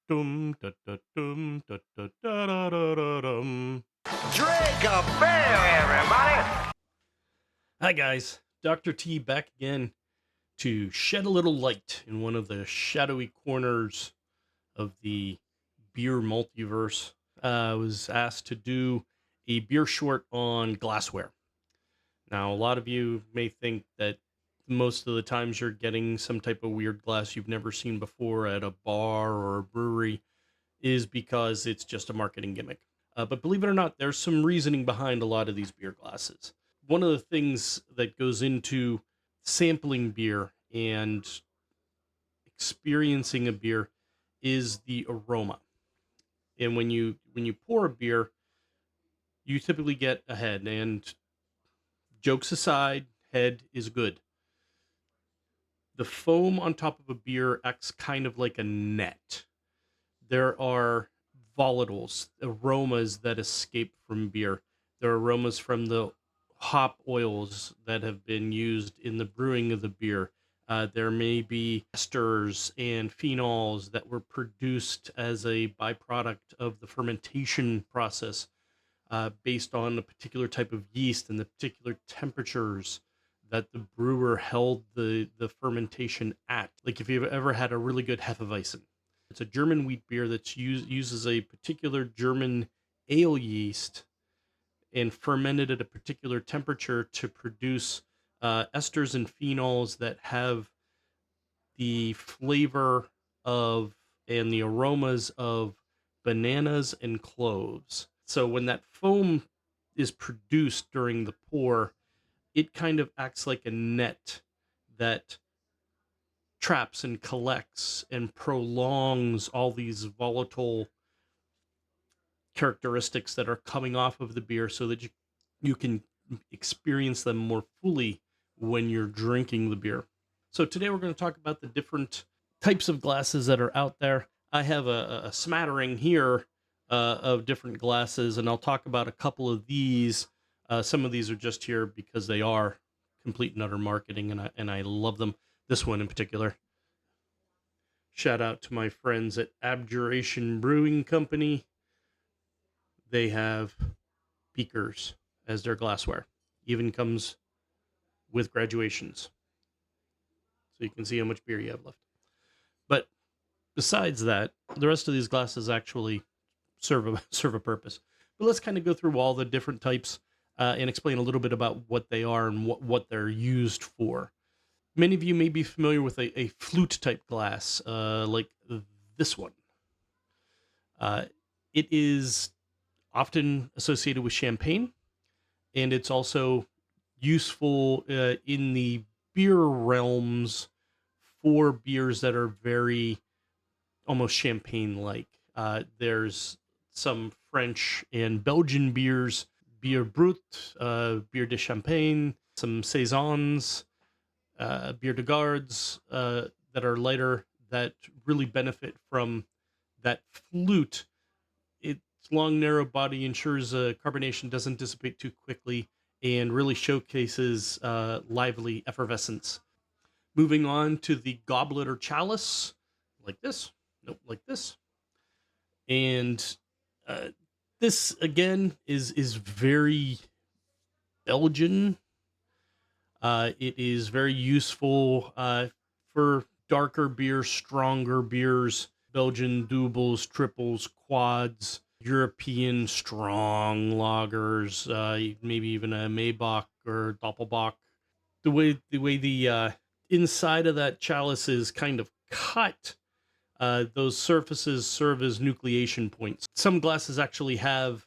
Dum da da dum da da da da da da dum. Drink a beer, everybody! Hi guys, Dr. T back again to shed a little light in one of the shadowy corners of the beer multiverse. I was asked to do a beer short on glassware. Now, a lot of you may think that most of the times you're getting some type of weird glass you've never seen before at a bar or a brewery is because it's just a marketing gimmick. But believe it or not, there's some reasoning behind a lot of these beer glasses. One of the things that goes into sampling beer and experiencing a beer is the aroma. And when you pour a beer, you typically get a head. And jokes aside, head is good. The foam on top of a beer acts kind of like a net. There are volatiles, aromas that escape from beer. There are aromas from the hop oils that have been used in the brewing of the beer. There may be esters and phenols that were produced as a byproduct of the fermentation process based on a particular type of yeast and the particular temperatures that the brewer held the fermentation at. Like if you've ever had a really good Hefeweizen, it's a German wheat beer that's uses a particular German ale yeast and fermented at a particular temperature to produce esters and phenols that have the flavor of and the aromas of bananas and cloves. So when that foam is produced during the pour, it kind of acts like a net that traps and collects and prolongs all these volatile characteristics that are coming off of the beer so that you can experience them more fully when you're drinking the beer. So today we're going to talk about the different types of glasses that are out there. I have a smattering here of different glasses, and I'll talk about a couple of these. Some of these are just here because they are complete and utter marketing, and I love them. This one in particular. Shout out to my friends at Abjuration Brewing Company. They have beakers as their glassware. Even comes with graduations, so you can see how much beer you have left. But besides that, the rest of these glasses actually serve a purpose. But let's kind of go through all the different types and explain a little bit about what they are and what they're used for. Many of you may be familiar with a flute type glass, like this one. Uh, it is often associated with champagne, and it's also useful in the beer realms for beers that are very almost champagne like. There's some French and Belgian beers, Bier Brut, Bier de Champagne, some Saisons, Bier de Gardes that are lighter that really benefit from that flute. Its long, narrow body ensures carbonation doesn't dissipate too quickly and really showcases lively effervescence. Moving on to the goblet or chalice, like this. Nope, like this. And uh, this again is very Belgian. It is very useful for darker beers, stronger beers, Belgian doubles, triples, quads, European strong lagers, maybe even a Maybach or Doppelbock. The way the inside of that chalice is kind of cut, those surfaces serve as nucleation points. Some glasses actually have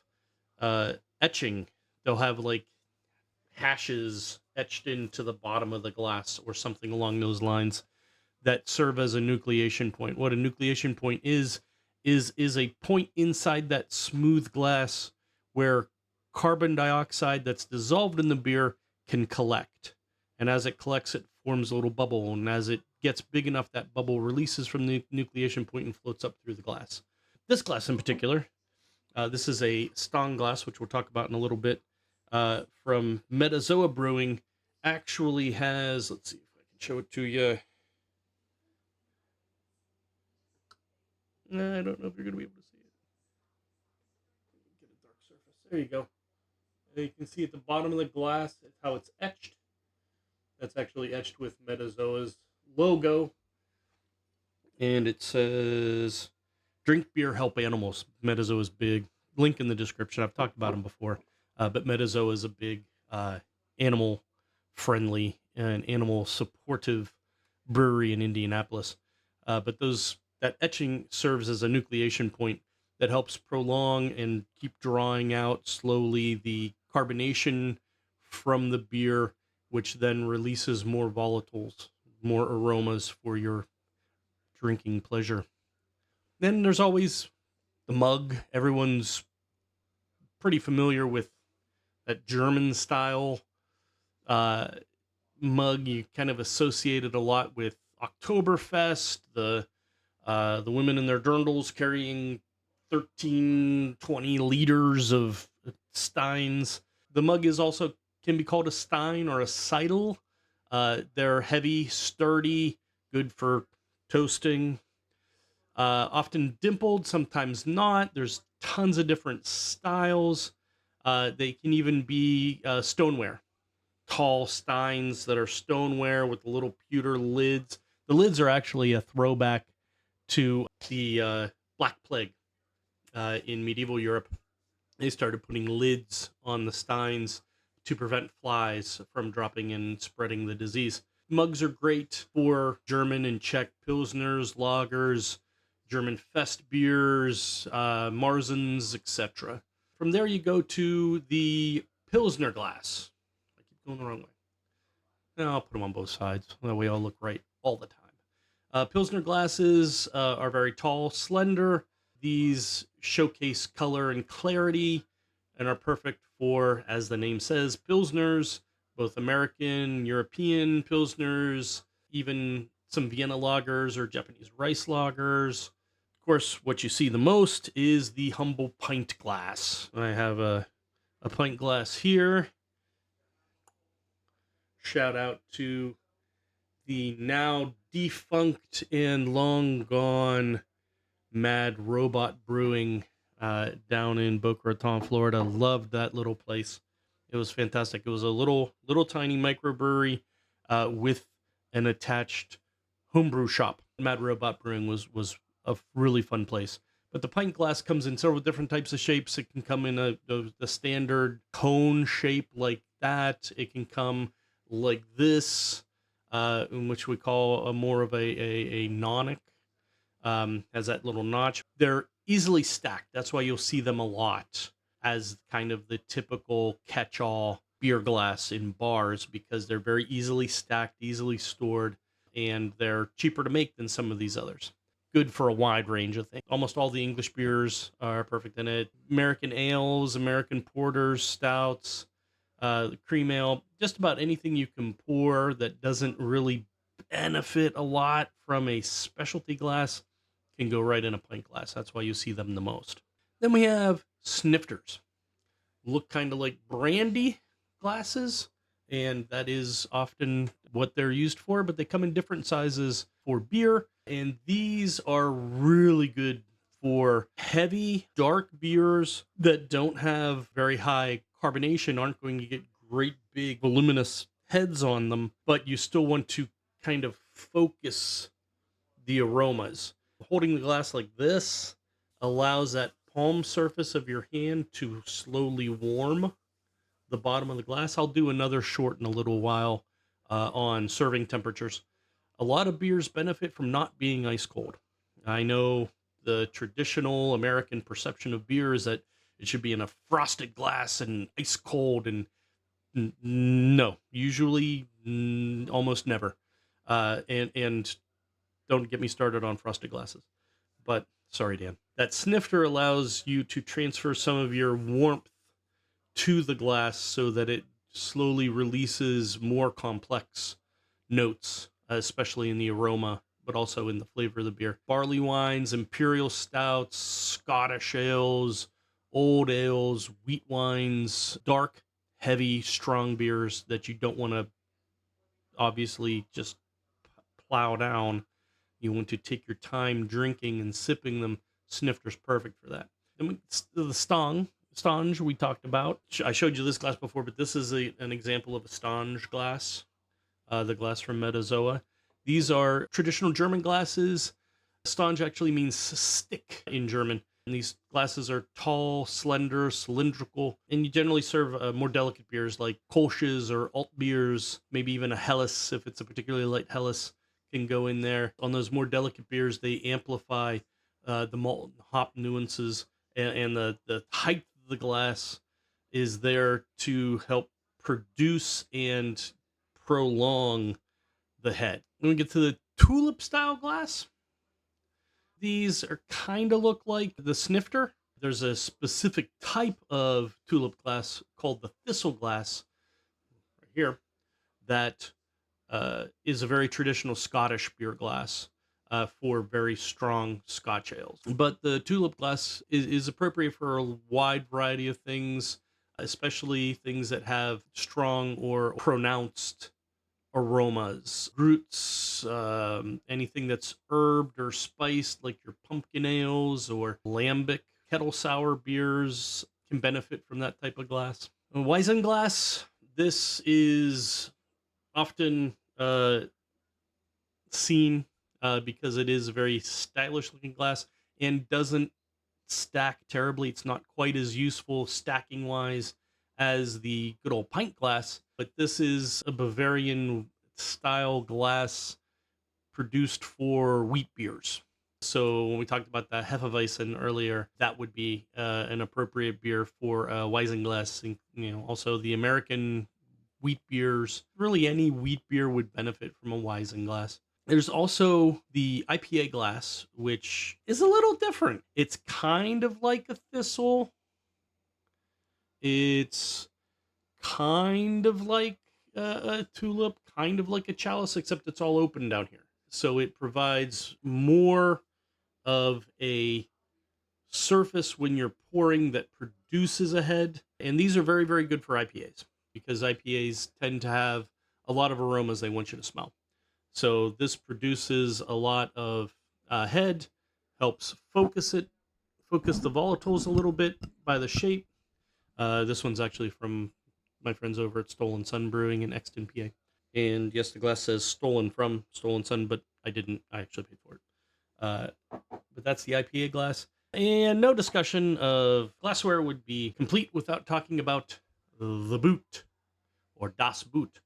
etching. They'll have like hashes etched into the bottom of the glass or something along those lines that serve as a nucleation point. What a nucleation point is a point inside that smooth glass where carbon dioxide that's dissolved in the beer can collect. And as it collects, it forms a little bubble. And as it gets big enough, that bubble releases from the nucleation point and floats up through the glass. This glass in particular, this is a Stang glass, which we'll talk about in a little bit, from Metazoa Brewing, actually has, let's see if I can show it to you. I don't know if you're going to be able to see it. Get a dark surface. There you go. And you can see at the bottom of the glass how it's etched. That's actually etched with Metazoa's logo. And it says, drink beer, help animals. Metazoa is big. Link in the description. I've talked about them before. But Metazoa is a big animal friendly and animal supportive brewery in Indianapolis. But that etching serves as a nucleation point that helps prolong and keep drawing out slowly the carbonation from the beer, which then releases more volatiles, more aromas for your drinking pleasure. Then there's always the mug. Everyone's pretty familiar with that German style uh, mug. You kind of associate it a lot with Oktoberfest, the women in their dirndls carrying 13, 20 liters of steins. The mug is also can be called a stein or a seidel. They're heavy, sturdy, good for toasting. Often dimpled, sometimes not. There's tons of different styles. They can even be stoneware, tall steins that are stoneware with little pewter lids. The lids are actually a throwback to the Black Plague in medieval Europe. They started putting lids on the steins to prevent flies from dropping and spreading the disease. Mugs are great for German and Czech pilsners, lagers, German fest beers, Marzens, etc. From there, you go to the pilsner glass. I keep going the wrong way. No, I'll put them on both sides. That way, I'll look right all the time. Pilsner glasses are very tall, slender. These showcase color and clarity and are perfect for, as the name says, pilsners, both American, European pilsners, even some Vienna lagers or Japanese rice lagers. Of course, what you see the most is the humble pint glass. I have a pint glass here. Shout out to the now defunct and long gone Mad Robot Brewing down in Boca Raton, Florida. Loved that little place. It was fantastic. It was a little tiny microbrewery with an attached homebrew shop. Mad Robot Brewing was a really fun place. But the pint glass comes in several different types of shapes. It can come in the standard cone shape like that. It can come like this, in which we call a more of a nonic. Has that little notch. They're easily stacked. That's why you'll see them a lot as kind of the typical catch-all beer glass in bars, because they're very easily stacked, easily stored, and they're cheaper to make than some of these others. Good for a wide range of things. Almost all the English beers are perfect in it. American ales, American porters, stouts, cream ale, just about anything you can pour that doesn't really benefit a lot from a specialty glass can go right in a pint glass. That's why you see them the most. Then we have snifters. Look kind of like brandy glasses, and that is often what they're used for, but they come in different sizes for beer, and these are really good for heavy, dark beers that don't have very high carbonation, aren't going to get great big voluminous heads on them, but you still want to kind of focus the aromas. Holding the glass like this allows that palm surface of your hand to slowly warm the bottom of the glass. I'll do another short in a little while on serving temperatures. A lot of beers benefit from not being ice cold. I know the traditional American perception of beer is that it should be in a frosted glass and ice cold, and no, usually almost never. And don't get me started on frosted glasses. But sorry, Dan. That snifter allows you to transfer some of your warmth to the glass so that it slowly releases more complex notes, especially in the aroma, but also in the flavor of the beer. Barley wines, imperial stouts, Scottish ales, old ales, wheat wines, dark, heavy, strong beers that you don't want to obviously just plow down. You want to take your time drinking and sipping them. Snifter's perfect for that. Then the Stange we talked about. I showed you this glass before, but this is an example of a Stange glass, the glass from Metazoa. These are traditional German glasses. Stange actually means stick in German. And these glasses are tall, slender, cylindrical, and you generally serve more delicate beers like Kolsch's or alt beers, maybe even a Helles if it's a particularly light Helles can go in there. On those more delicate beers, they amplify the malt and hop nuances, and the height of the glass is there to help produce and prolong the head. When we get to the tulip style glass, these are kind of look like the snifter. There's a specific type of tulip glass called the thistle glass right here that is a very traditional Scottish beer glass for very strong Scotch ales. But the tulip glass is appropriate for a wide variety of things, especially things that have strong or pronounced aromas, roots, anything that's herbed or spiced, like your pumpkin ales or lambic kettle sour beers can benefit from that type of glass. Weissenglass, this is often seen because it is a very stylish looking glass and doesn't stack terribly. It's not quite as useful stacking wise as the good old pint glass, but this is a Bavarian style glass produced for wheat beers. So when we talked about the Hefeweizen earlier, that would be an appropriate beer for Weissenglass. And, also the American wheat beers. Really, any wheat beer would benefit from a Weissenglass. There's also the IPA glass, which is a little different. It's kind of like a thistle. It's kind of like a tulip, kind of like a chalice, except it's all open down here. So it provides more of a surface when you're pouring that produces a head. And these are very, very good for IPAs because IPAs tend to have a lot of aromas they want you to smell. So this produces a lot of head, helps focus the volatiles a little bit by the shape. This one's actually from my friends over at Stolen Sun Brewing in Exton, PA. And yes, the glass says stolen from Stolen Sun, but I didn't. I actually paid for it. But that's the IPA glass. And no discussion of glassware would be complete without talking about the boot or Das Boot.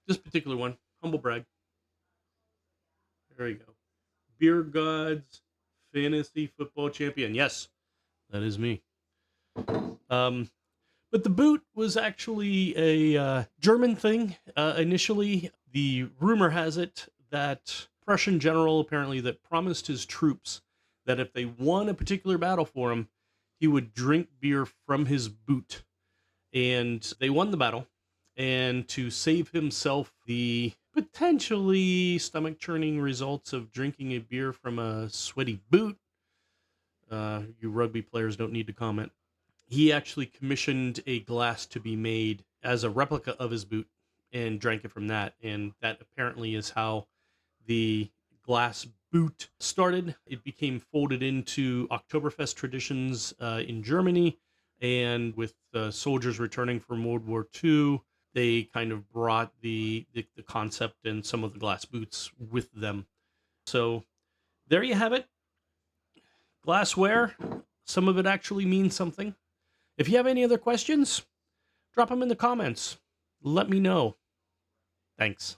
This particular one, humble brag. There you go. Beer Gods Fantasy Football Champion. Yes, that is me. Um, but the boot was actually a German thing initially. The rumor has it that Prussian general apparently that promised his troops that if they won a particular battle for him, he would drink beer from his boot. And they won the battle. And to save himself the potentially stomach churning results of drinking a beer from a sweaty boot, you rugby players don't need to comment. He actually commissioned a glass to be made as a replica of his boot and drank it from that. And that apparently is how the glass boot started. It became folded into Oktoberfest traditions in Germany. And with soldiers returning from World War II, they kind of brought the concept and some of the glass boots with them. So there you have it. Glassware. Some of it actually means something. If you have any other questions, drop them in the comments. Let me know. Thanks.